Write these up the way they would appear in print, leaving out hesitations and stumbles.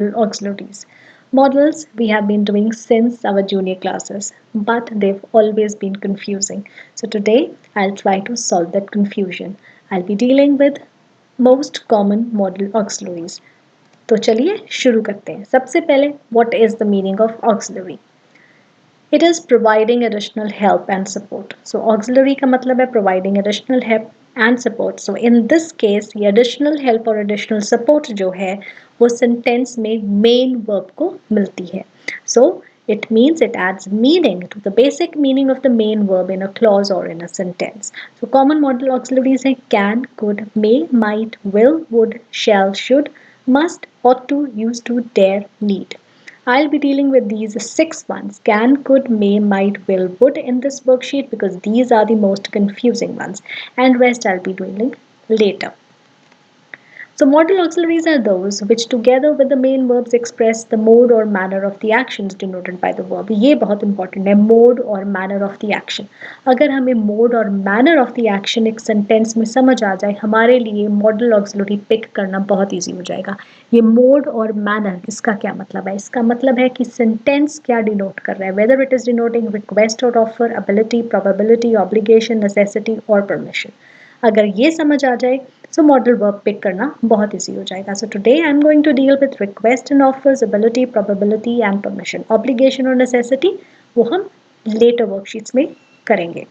auxiliaries. Models we have been doing since our junior classes, but they've always been confusing. So today I'll try to solve that confusion. I'll be dealing with most common model auxiliaries. तो चलिए शुरू करते हैं. सबसे पहले what is the meaning of auxiliary? It is providing additional help and support. So auxiliary का मतलब है providing additional help and support. So in this case ये additional help और additional support जो है वो sentence में main verb को मिलती है. So it means it adds meaning to the basic meaning of the main verb in a clause or in a sentence. So common modal auxiliaries हैं can, could, may, might, will, would, shall, should, must, ought to, used to, dare, need. I'll be dealing with these 6 ones can, could, may, might, will, would in this worksheet because these are the most confusing ones, and rest I'll be doing later. So modal auxiliaries are those which together with the main verbs express the mode or manner of the actions denoted by the verb. ये बहुत important है mode और manner of the action. अगर हमें mode और manner of the action एक sentence में समझ आ जाए हमारे लिए modal auxiliary pick करना बहुत easy हो जाएगा. ये mode और manner इसका क्या मतलब है? इसका मतलब है कि sentence क्या denote कर रहा है whether it is denoting request or offer, ability, probability, obligation, necessity or permission. अगर ये समझ आ जाए so modal verb pick करना बहुत easy हो जाएगा. So today I am going to deal with request and offers, ability, probability and permission. Obligation और necessity वो हम later worksheets में करेंगे.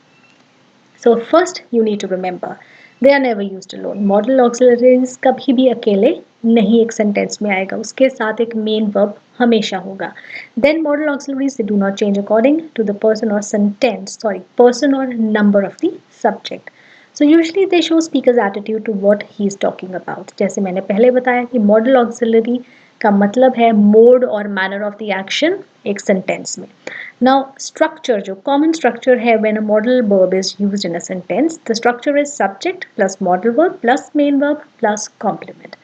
So first you need to remember they are never used alone. Modal auxiliaries कभी भी अकेले नहीं एक sentence में आएगा उसके साथ एक main verb हमेशा होगा. Then modal auxiliaries they do not change according to the person or number of the subject. So usually they show speaker's attitude to what he is talking about. जैसे मैंने पहले बताया कि modal auxiliary का मतलब है mode और manner of the action एक sentence में. Now structure जो common structure है when a modal verb is used in a sentence, the structure is subject plus modal verb plus main verb plus complement.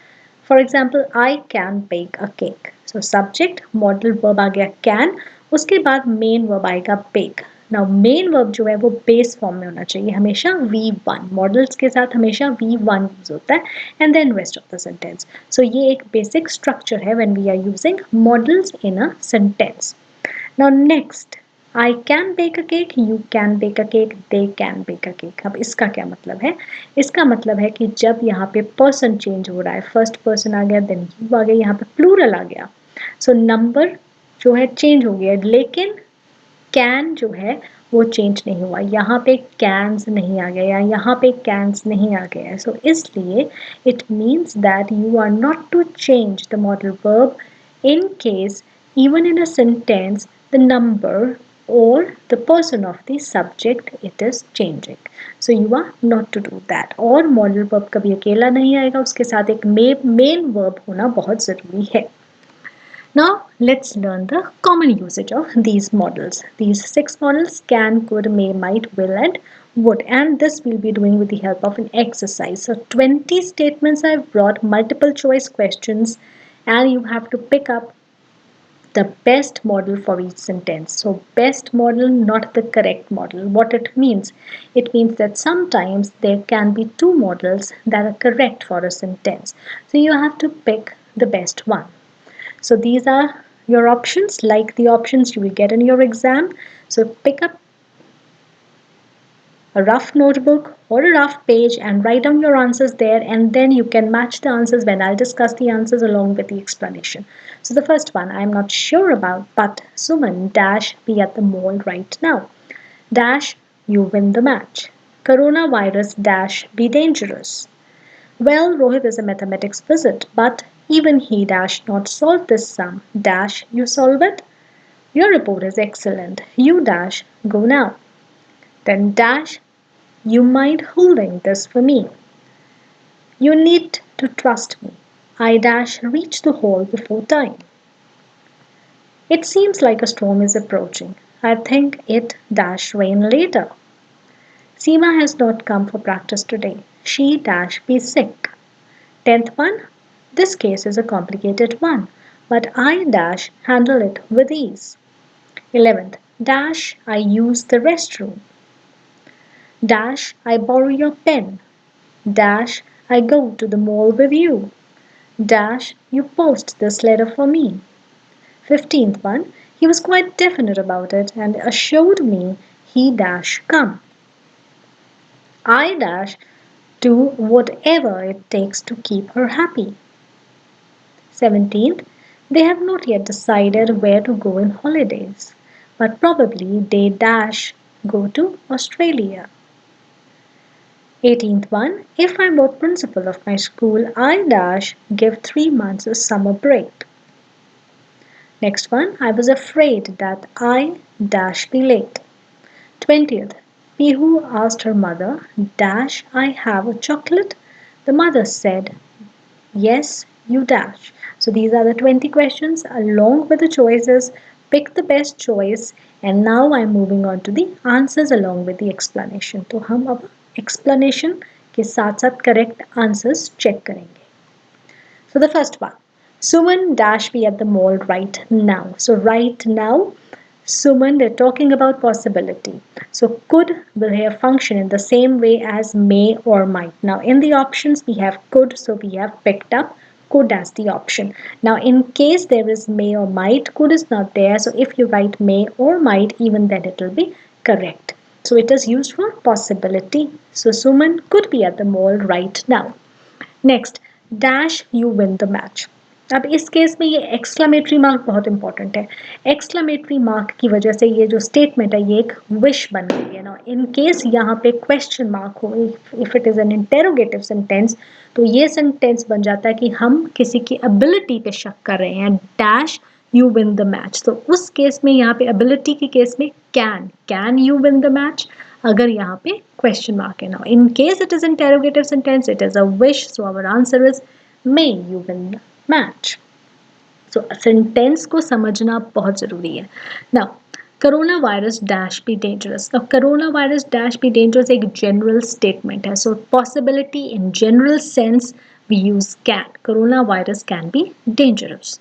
For example, I can bake a cake. So subject modal verb आ गया can, उसके बाद main verb आएगा bake. Now main verb जो है वो base form में होना चाहिए हमेशा V1. Modals के साथ हमेशा V1 यूज होता है and then rest of the sentence. So ये एक basic structure है when we are using modals in a sentence. Now next, I can bake a cake, you can bake a cake, they can bake a cake. अब इसका क्या मतलब है? इसका मतलब है कि जब यहाँ पे person change हो रहा है, first person आ गया, then you आ गया, यहाँ पे plural आ गया. So number जो है change हो गया, लेकिन can जो है वो चेंज नहीं हुआ. यहाँ पे cans नहीं आ गया या यहाँ पे cans नहीं आ गया. So इसलिए it means that you are not to change the modal verb in case even in a sentence the number or the person of the subject it is changing. So you are not to do that. और modal verb कभी अकेला नहीं आएगा उसके साथ एक main verb होना बहुत ज़रूरी है. Now let's learn the common usage of these modals. These 6 modals can, could, may, might, will and would, and this we'll be doing with the help of an exercise. So 20 statements I've brought, multiple choice questions, and you have to pick up the best modal for each sentence. So best modal, not the correct modal. What it means that sometimes there can be 2 modals that are correct for a sentence. So you have to pick the best one. So these are your options, like the options you will get in your exam. So pick up a rough notebook or a rough page and write down your answers there, and then you can match the answers when I'll discuss the answers along with the explanation. So the first one I'm not sure about, but Suman dash be at the mall right now. Dash you win the match. Coronavirus dash be dangerous. Well, Rohit is a mathematics wizard, but even he dash not solve this sum. Dash you solve it. Your report is excellent. You dash go now. Then dash you mind holding this for me. You need to trust me. I dash reach the hall before time. It seems like a storm is approaching. I think it dash rain later. Seema has not come for practice today. She dash be sick. 10th one, this case is a complicated one, but I dash handle it with ease. 11th, dash I use the restroom. Dash I borrow your pen. Dash I go to the mall with you. dash you post this letter for me. 15th one, he was quite definite about it and assured me he dash come. I dash do whatever it takes to keep her happy. 17th, they have not yet decided where to go in holidays, but probably they dash go to Australia. 18th one, if I were principal of my school, I dash give 3 months a summer break. Next one, I was afraid that I dash be late. 20th, Pihu asked her mother, dash I have a chocolate? The mother said, yes, you dash. So these are the 20 questions along with the choices. Pick the best choice and now I'm moving on to the answers along with the explanation. तो हम अब explanation के साथ साथ correct answers check करेंगे. So the first one, Suman dash be at the mall right now. So right now, Suman, they're talking about possibility. So could will here function in the same way as may or might. Now in the options we have could, so we have picked up could as the option. Now in case there is may or might, could is not there. So if you write may or might, even then it will be correct. So it is used for possibility. So Suman could be at the mall right now. Next dash you win the match. अब इस case में ये exclamatory mark बहुत important है. Exclamatory mark की वजह से ये जो स्टेटमेंट है ये एक विश बन गई है ना. इन केस यहाँ पे क्वेश्चन मार्क हो, if it is an interrogative sentence, तो ये सेंटेंस बन जाता है कि हम किसी की एबिलिटी पे शक कर रहे हैं. Dash you win the match. तो उस केस में यहाँ पे एबिलिटी के केस में can you win the match, अगर यहाँ पे क्वेश्चन मार्क है. Now in case it is interrogative sentence, it is a wish, so our answer is may you win the match. So sentence को समझना बहुत जरूरी है. Now corona virus dash be dangerous. Now corona virus dash be dangerous एक general statement है. So possibility in general sense we use can. Coronavirus can be dangerous.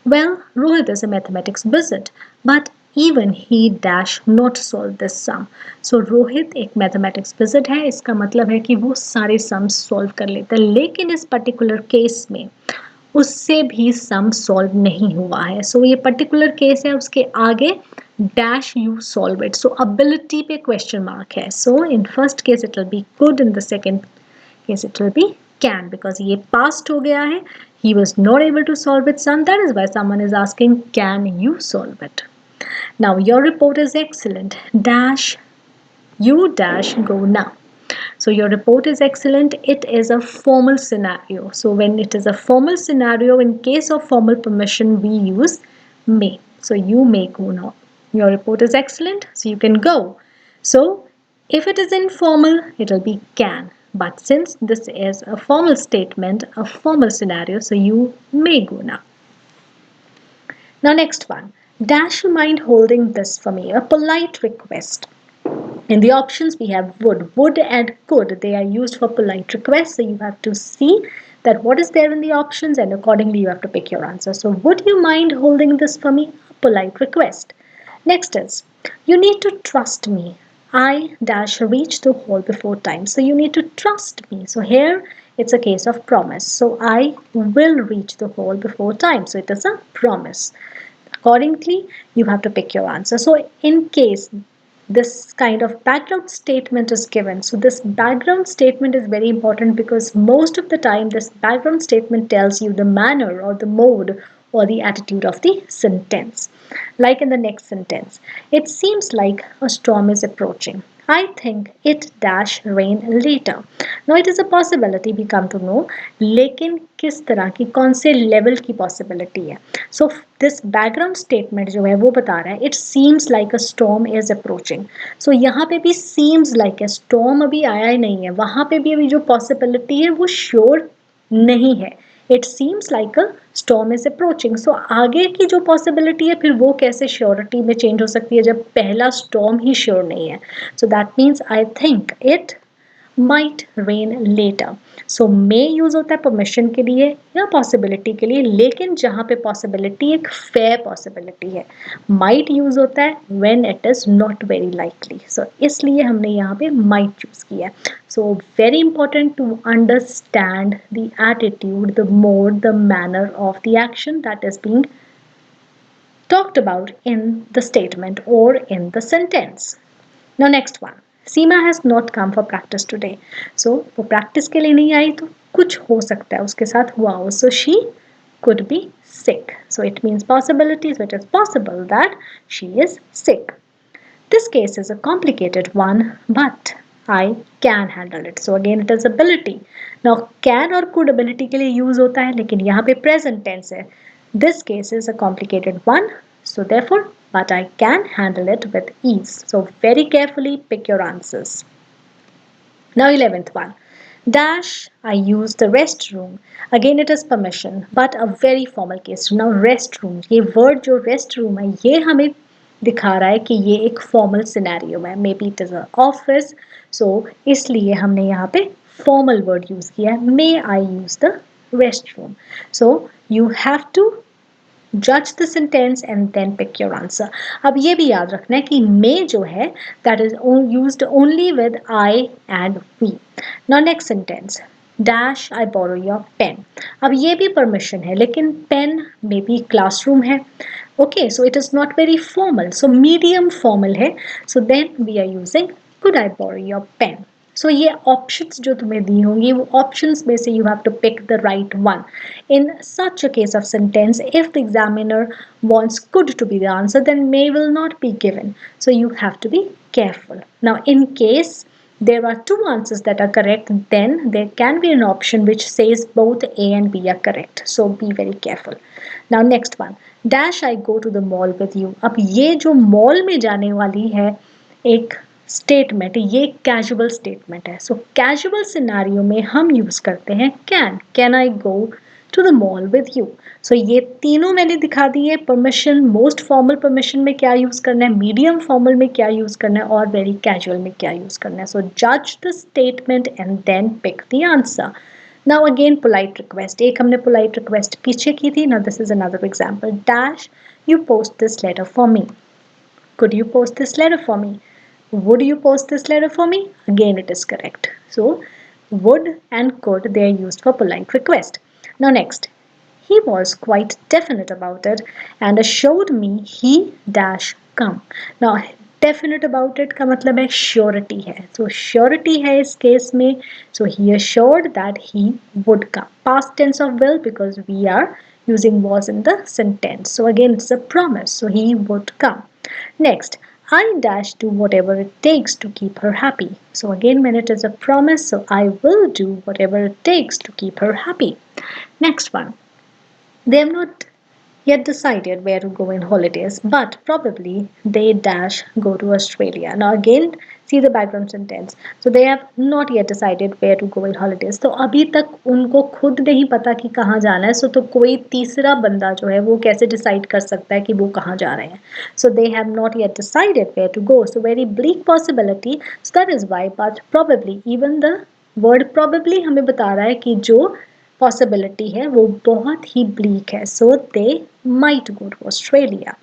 Well, Rohit is a mathematics wizard, but even he dash not solve this sum. So Rohit एक mathematics visit है, इसका मतलब है कि वो सारे sums solve कर लेता है, लेकिन इस पर्टिकुलर केस में उससे भी सम सॉल्व नहीं हुआ है. सो ये पर्टिकुलर केस है, उसके आगे dash you solve it. So ability पे क्वेश्चन मार्क है. So in first case it will be good, in the second case it will be can, because ये past हो गया है. He was not able to solve it, son. That is why someone is asking, can you solve it? Now your report is excellent. Dash you dash go now. So your report is excellent. It is a formal scenario. So when it is a formal scenario, in case of formal permission, we use may. So you may go now. Your report is excellent, so you can go. So if it is informal, it will be can. But since this is a formal statement, a formal scenario, so you may go now. Now next one. Dash you mind holding this for me? A polite request. In the options we have would. Would and could. They are used for polite requests. So you have to see that what is there in the options and accordingly you have to pick your answer. So would you mind holding this for me? A polite request. Next is, you need to trust me. I dash reach the hall before time. So you need to trust me. So here it's a case of promise. So I will reach the hall before time. So it is a promise. Accordingly, you have to pick your answer. So in case this kind of background statement is given. So this background statement is very important because most of the time this background statement tells you the manner or the mode or the attitude of the sentence. Like in the next sentence, it seems like a storm is approaching. I think it dash rain later. Now it is a possibility we come to know, लेकिन किस तरह की कौन से level की possibility है. So this background statement जो है वो बता रहा है it seems like a storm is approaching. So यहाँ पे भी सीम्स लाइक अ स्टॉर्म अभी आया ही नहीं है, वहाँ पे भी अभी जो पॉसिबिलिटी है वो श्योर नहीं है. It seems like a storm is approaching. So आगे की जो पॉसिबिलिटी है फिर वो कैसे श्योरिटी में चेंज हो सकती है जब पहला स्टॉर्म ही श्योर नहीं है. So that means I think it might rain later. So may use होता है परमिशन के लिए या पॉसिबिलिटी के लिए, लेकिन जहां पे पॉसिबिलिटी एक फेयर पॉसिबिलिटी है. might यूज होता है when it is not very likely. So इसलिए हमने यहाँ पे might चूज किया. So very important to understand the attitude, the mode, the manner of the action that is being talked about in the statement or in the sentence. Now next one. Seema has not come for practice today. So वो practice के लिए नहीं आई तो कुछ हो सकता है उसके साथ हुआ हो. So she could be sick. So it means possibility. So it is possible that she is sick. This case is a complicated one, but I can handle it. So again it is ability. Now can और could ability के लिए use होता है, लेकिन यहाँ पे present tense है. This case is a complicated one. So therefore, but I can handle it with ease. So very carefully pick your answers. Now 11th one. Dash, I use the restroom. Again it is permission, but a very formal case. Now restroom, ये word जो restroom है, ये हमें दिखा रहा है कि ये एक formal scenario है. Maybe it is an office. So इसलिए हमने यहाँ पे formal word use किया है. May I use the restroom? So you have to judge the sentence and then pick your answer. अब ये भी याद रखना है कि may जो है that is used only with I and we. Now next sentence. Dash, I borrow your pen. अब ये भी permission है, लेकिन pen में भी classroom है. Okay, so it is not very formal. So medium formal है. So then we are using could I borrow your pen? So ये options जो तुम्हें दी होंगी वो options में से you have to pick the right one. In such a case of sentence, if the examiner wants could to be the answer, then may will not be given. So you have to be careful. Now in case there are two answers that are correct, then there can be an option which says both A and B are correct. So be very careful. Now next one. Dash, I go to the mall with you. अब ये जो mall में जाने वाली है एक statement, ये casual statement है. सो कैजुअल सिनारियो में हम यूज करते हैं can I go to the mall with you. So ये तीनों मैंने दिखा दिए. परमिशन, मोस्ट फॉर्मल परमिशन में क्या यूज करना है, मीडियम फॉर्मल में क्या यूज करना है और वेरी कैजुअल में क्या यूज करना है. सो जज the statement and then pick the answer. Now again polite request. एक हमने पोलाइट रिक्वेस्ट पीछे की थी. Now this is another example. Dash, you post this letter for me. Could you post this letter for me? Would you post this letter for me? Again, it is correct. So, would and could, they are used for polite request. Now, next. He was quite definite about it and assured me he dash come. Now, definite about it का मतलब है surety है. So, surety है इस case में. So, he assured that he would come. Past tense of will because we are using was in the sentence. So, again, it's a promise. So, he would come. Next, I dash do whatever it takes to keep her happy. So again, when it is a promise, so I will do whatever it takes to keep her happy. Next one. They have not yet decided where to go in holidays, but probably they dash go to Australia. Now again, see the background sentence. So they have not yet decided where to go in holidays. तो अभी तक उनको खुद नहीं पता कि कहाँ जाना है. So तो कोई तीसरा बंदा जो है वो कैसे decide कर सकता है कि वो कहाँ जा रहे हैं. So they have not yet decided where to go. So very bleak possibility. So that is why, but probably, even the word probably हमें बता रहा है कि जो पॉसिबिलिटी है वो बहुत ही ब्लीक है. So they might go to Australia.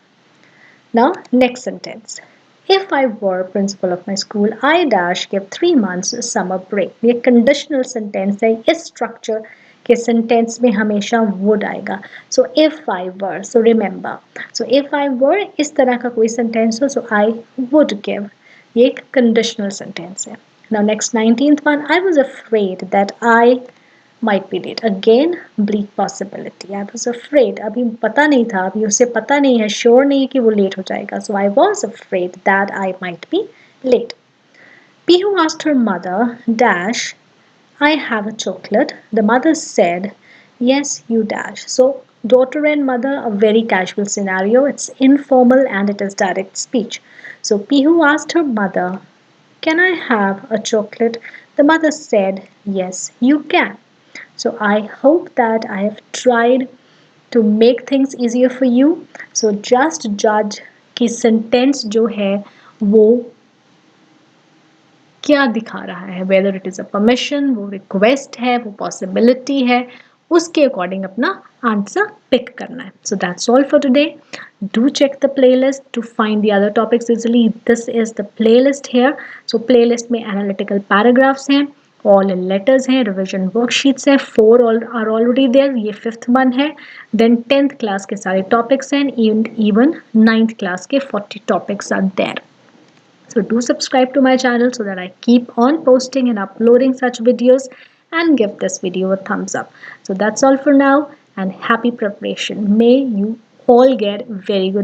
Now next sentence. If I were principal of my school, I dash give 3 months summer break. ये कंडीशनल सेंटेंस है. इस स्ट्रक्चर के सेंटेंस में हमेशा would आएगा. So if I were, so remember. So if I were इस तरह का कोई सेंटेंस हो, so I would give. ये एक कंडीशनल सेंटेंस है. Now next 19th one. I was afraid that I might be late. Again, bleak possibility. I was afraid. अभी पता नहीं था, अभी उसे पता नहीं है, sure नहीं है कि वो late हो जाएगा. So I was afraid that I might be late. Pihu asked her mother, dash, I have a chocolate. The mother said, yes, you dash. So daughter and mother, a very casual scenario. It's informal and it is direct speech. So Pihu asked her mother, can I have a chocolate? The mother said, yes, you can. So I hope that I have tried to make things easier for you. So just judge कि sentence जो है वो क्या दिखा रहा है, whether it is a permission, वो request है, वो पॉसिबिलिटी है, उसके अकॉर्डिंग अपना आंसर पिक करना है. So that's all for today. Do check the playlist to find the other topics easily. This is the playlist here. So playlist में analytical paragraphs हैं, all in letters हैं, revision worksheets हैं, 4 are already there, ये 5th one है. Then 10th class के सारे topics हैं, even 9th class के 40 topics are there. So do subscribe to my channel so that I keep on posting and uploading such videos, and give this video a thumbs up. So that's all for now, and happy preparation. May you all get very good